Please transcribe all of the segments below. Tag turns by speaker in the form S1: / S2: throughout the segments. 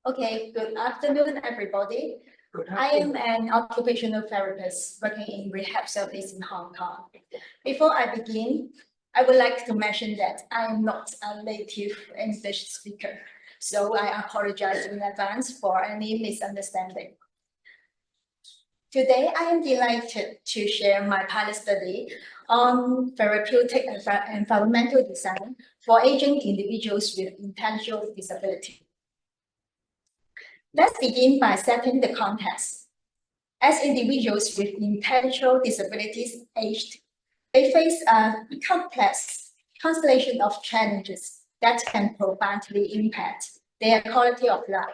S1: Okay, good afternoon, everybody. I am an occupational therapist working in rehab service in Hong Kong. Before I begin, I would like to mention that I am not a native English speaker, so I apologize in advance for any misunderstanding. Today, I am delighted to share my pilot study on therapeutic environmental design for aging individuals with intellectual disability. Let's begin by setting the context. As individuals with intellectual disabilities aged, they face a complex constellation of challenges that can profoundly impact their quality of life.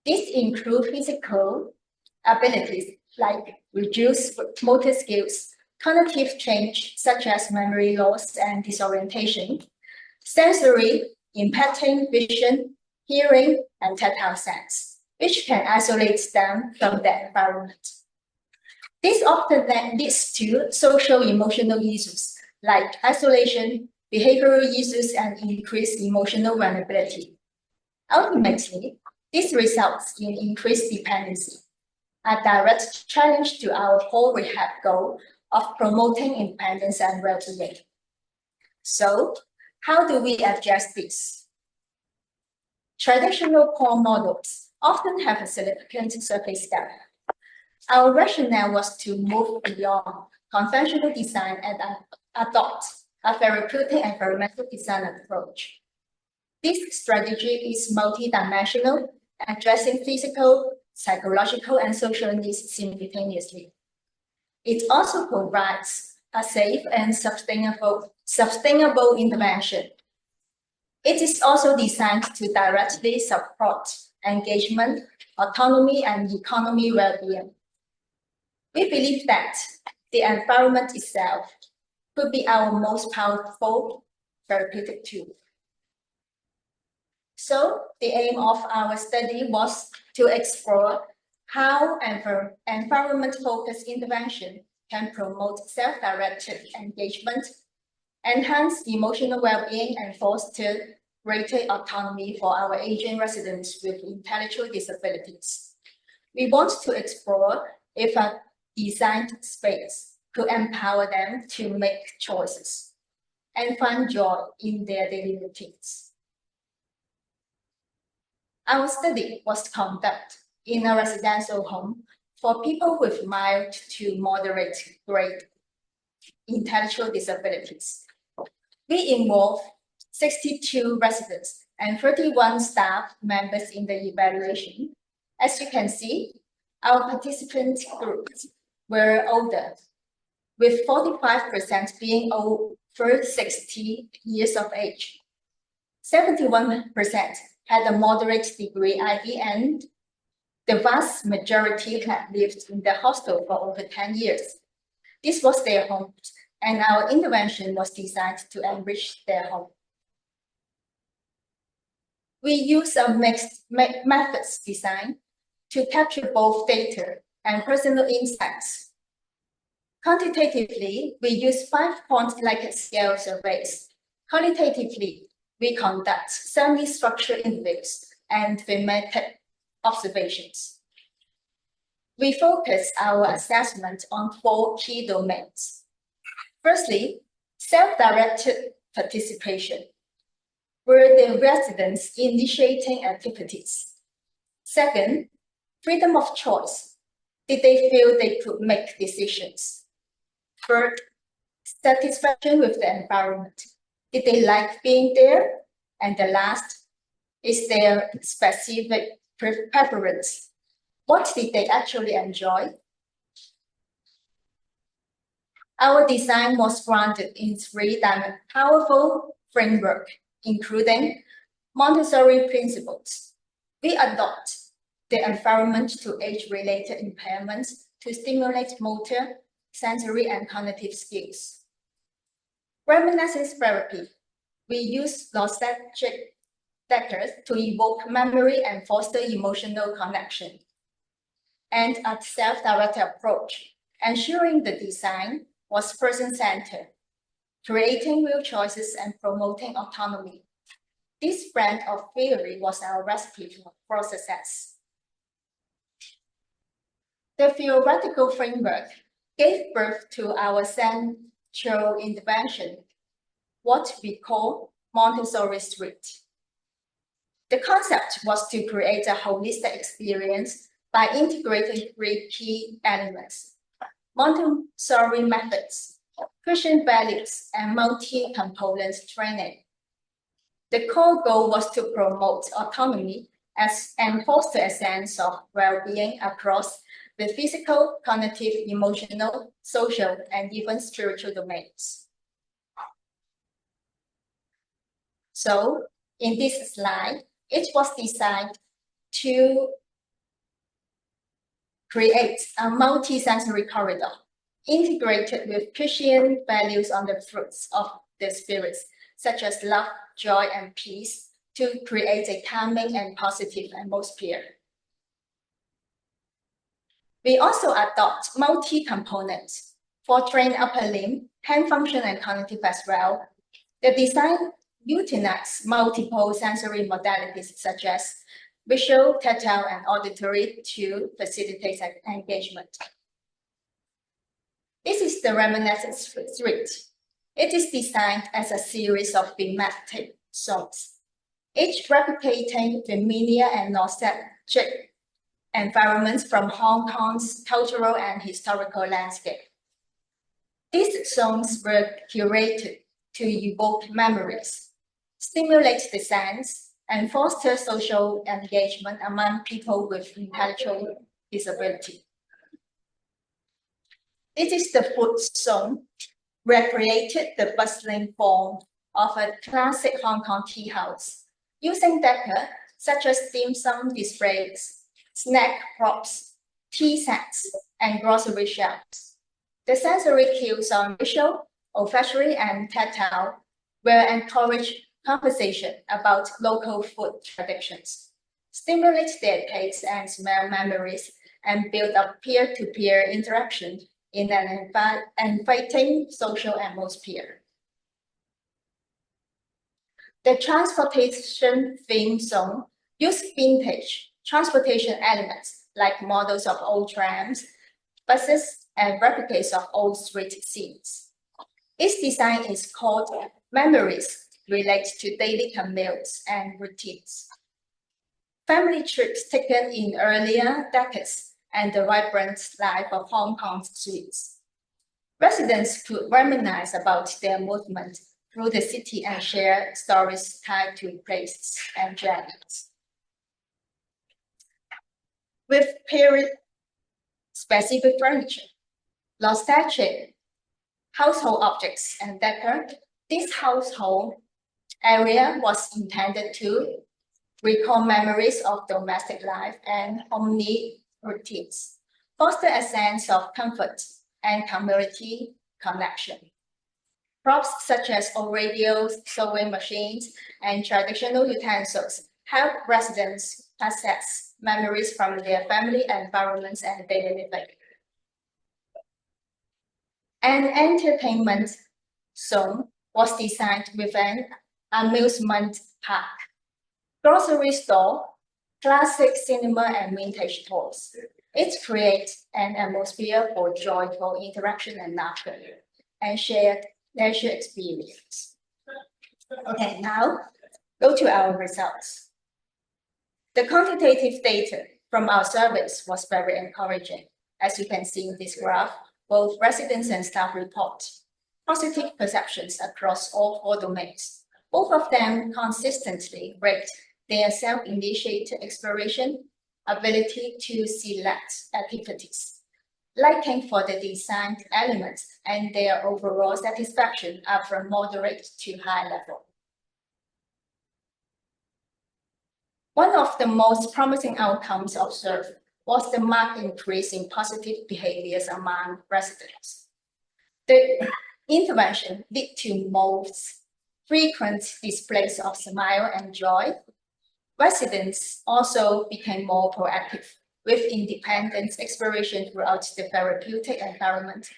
S1: These include physical abilities like reduced motor skills, cognitive change such as memory loss and disorientation, sensory impacting vision, hearing, and tactile sense, which can isolate them from the environment. This often then leads to social emotional issues like isolation, behavioral issues, and increased emotional vulnerability. Ultimately, this results in increased dependency, a direct challenge to our whole rehab goal of promoting independence and well-being. So, how do we address this? Traditional core models often have a significant surface gap. Our rationale was to move beyond conventional design and adopt a therapeutic environmental design approach. This strategy is multidimensional, addressing physical, psychological, and social needs simultaneously. It also provides a safe and sustainable intervention. It is also designed to directly support engagement, autonomy, and economy well-being. We believe that the environment itself could be our most powerful therapeutic tool. So the aim of our study was to explore how environment-focused intervention can promote self-directed engagement, enhance emotional well-being, and foster greater autonomy for our aging residents with intellectual disabilities. We want to explore if a designed space could empower them to make choices and find joy in their daily routines. Our study was conducted in a residential home for people with mild to moderate grade intellectual disabilities. We involved 62 residents and 31 staff members in the evaluation. As you can see, our participant groups were older, with 45% being over 60 years of age. 71% had a moderate degree ID, and the vast majority had lived in the hostel for over 10 years. This was their home, and our intervention was designed to enrich their home. We use a mixed methods design to capture both data and personal insights. Quantitatively, we use 5-point Likert scale surveys. Qualitatively, we conduct semi-structured interviews and thematic observations. We focus our assessment on 4 key domains. Firstly, self-directed participation. Were the residents initiating activities? Second, freedom of choice. Did they feel they could make decisions? Third, satisfaction with the environment. Did they like being there? And the last, is there specific preference? What did they actually enjoy? Our design was grounded in 3 powerful frameworks, including Montessori principles. We adopt the environment to age-related impairments to stimulate motor, sensory, and cognitive skills. Reminiscence therapy. We use nostalgic decors to evoke memory and foster emotional connection. And a self-directed approach, ensuring the design was person-centered, creating real choices and promoting autonomy. This brand of theory was our recipe for success. The theoretical framework gave birth to our central intervention, what we call Montessori Street. The concept was to create a holistic experience by integrating three key elements: Montessori methods, Christian values, and multi-component training. The core goal was to promote autonomy and foster a sense of well-being across the physical, cognitive, emotional, social, and even spiritual domains. So, in this slide, it was designed to create a multi-sensory corridor integrated with Christian values on the fruits of the spirits, such as love, joy, and peace, to create a calming and positive atmosphere. We also adopt multi-components for trained upper limb, hand function, and cognitive as well. The design utilizes multiple sensory modalities such as visual, tactile, and auditory to facilitate engagement. This is the Reminiscent Street. It is designed as a series of thematic zones, each replicating familiar and nostalgic environments from Hong Kong's cultural and historical landscape. These zones were curated to evoke memories, stimulate the sense, and foster social engagement among people with intellectual disability. It is the food zone, recreated the bustling form of a classic Hong Kong tea house, using decor such as dim sum displays, snack props, tea sets, and grocery shelves. The sensory cues on visual, olfactory, and tactile will encourage conversation about local food traditions, stimulate their taste and smell memories, and build up peer-to-peer interaction in an inviting social atmosphere. The transportation theme zone used vintage transportation elements like models of old trams, buses, and replicas of old street scenes. Its design is called Memories Relate to Daily Commutes and Routines. Family trips taken in earlier decades and the vibrant life of Hong Kong's streets. Residents could reminisce about their movement through the city and share stories tied to places and journeys. With period-specific furniture, nostalgic household objects, and decor, this household area was intended to recall memories of domestic life and homely routines, foster a sense of comfort and community connection. Props such as old radios, sewing machines, and traditional utensils help residents access memories from their family environments and daily living. An entertainment zone was designed with an amusement park, grocery store, classic cinema, and vintage toys. It creates an atmosphere for joyful interaction and laughter and shared leisure experience. Okay, now go to our results. The quantitative data from our surveys was very encouraging. As you can see in this graph, both residents and staff report positive perceptions across all 4 domains. Both of them consistently rate their self-initiated exploration, ability to select activities, liking for the designed elements, and their overall satisfaction are from moderate to high level. One of the most promising outcomes observed was the marked increase in positive behaviors among residents. The intervention led to most frequent displays of smile and joy. Residents also became more proactive with independent exploration throughout the therapeutic environment.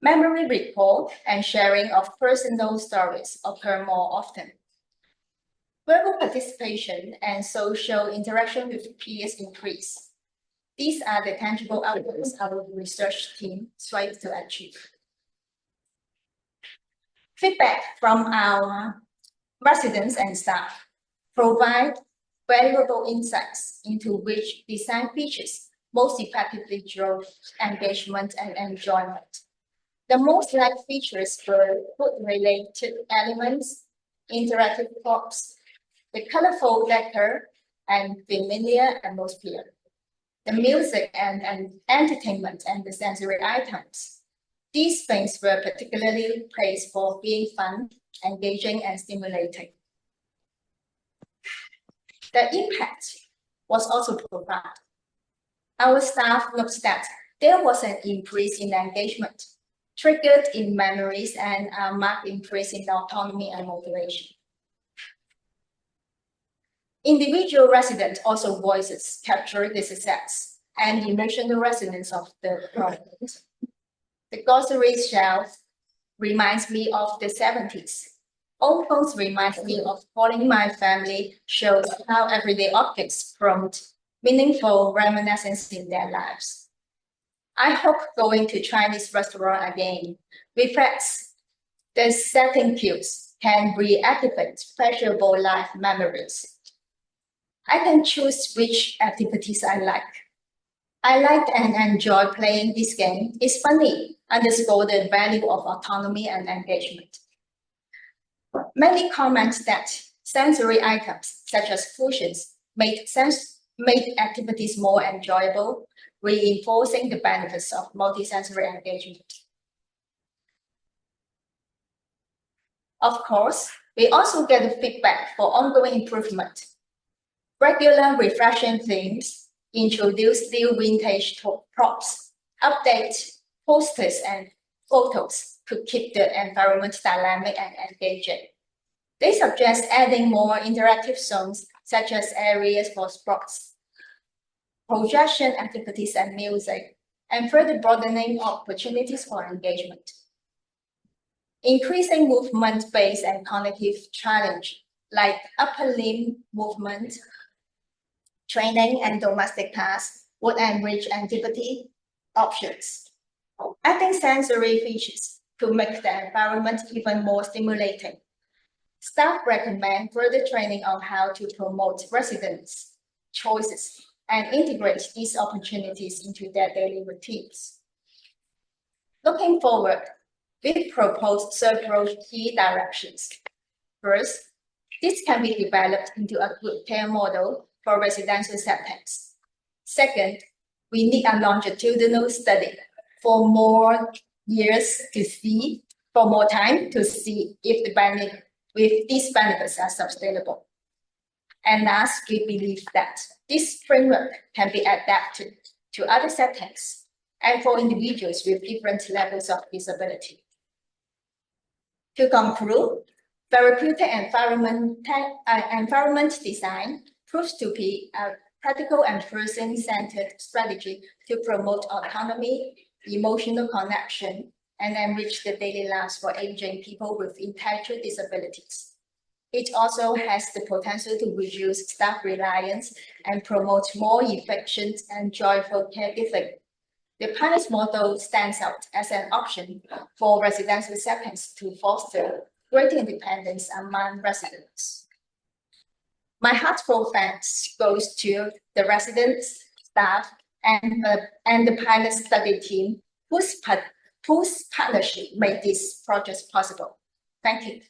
S1: Memory recall and sharing of personal stories occur more often. Verbal participation and social interaction with peers increase. These are the tangible outcomes our research team strives to achieve. Feedback from our residents and staff provide valuable insights into which design features most effectively drove engagement and enjoyment. The most liked features were food-related elements, interactive props, the colorful decor, and familiar atmosphere, the music and entertainment and the sensory items. These things were particularly praised for being fun, engaging, and stimulating. The impact was also profound. Our staff noticed that there was an increase in engagement, triggered in memories, and a marked increase in autonomy and motivation. Individual residents also voices captured the success and emotional resonance of the project. The grocery shelf reminds me of the 70s. Old phones remind me of calling my family, shows how everyday objects prompt meaningful reminiscence in their lives. I hope going to Chinese restaurant again reflects the setting cues can reactivate pleasurable life memories. I can choose which activities I like. I like and enjoy playing this game. It's funny, underscore the value of autonomy and engagement. Many comment that sensory items, such as cushions, made activities more enjoyable, reinforcing the benefits of multisensory engagement. Of course, we also get the feedback for ongoing improvement. Regular refreshing themes, introduce new vintage props, update posters and photos to keep the environment dynamic and engaging. They suggest adding more interactive zones, such as areas for sports, projection activities, and music, and further broadening opportunities for engagement. Increasing movement-based and cognitive challenge, like upper limb movement, training, and domestic tasks would enrich activity options. Adding sensory features to make the environment even more stimulating. Staff recommend further training on how to promote residents' choices and integrate these opportunities into their daily routines. Looking forward, we proposed several key directions. First, this can be developed into a good care model for residential settings. Second, we need a longitudinal study for more years to see, for more time to see if these benefits are sustainable. And last, we believe that this framework can be adapted to other settings and for individuals with different levels of disability. To conclude, therapeutic environment design proves to be a practical and person-centered strategy to promote autonomy, emotional connection, and enrich the daily lives for aging people with intellectual disabilities. It also has the potential to reduce staff reliance and promote more efficient and joyful caregiving. The pilot model stands out as an option for residential settings to foster greater independence among residents. My heartfelt thanks goes to the residents, staff, and the pilot study team whose partnership made this project possible. Thank you.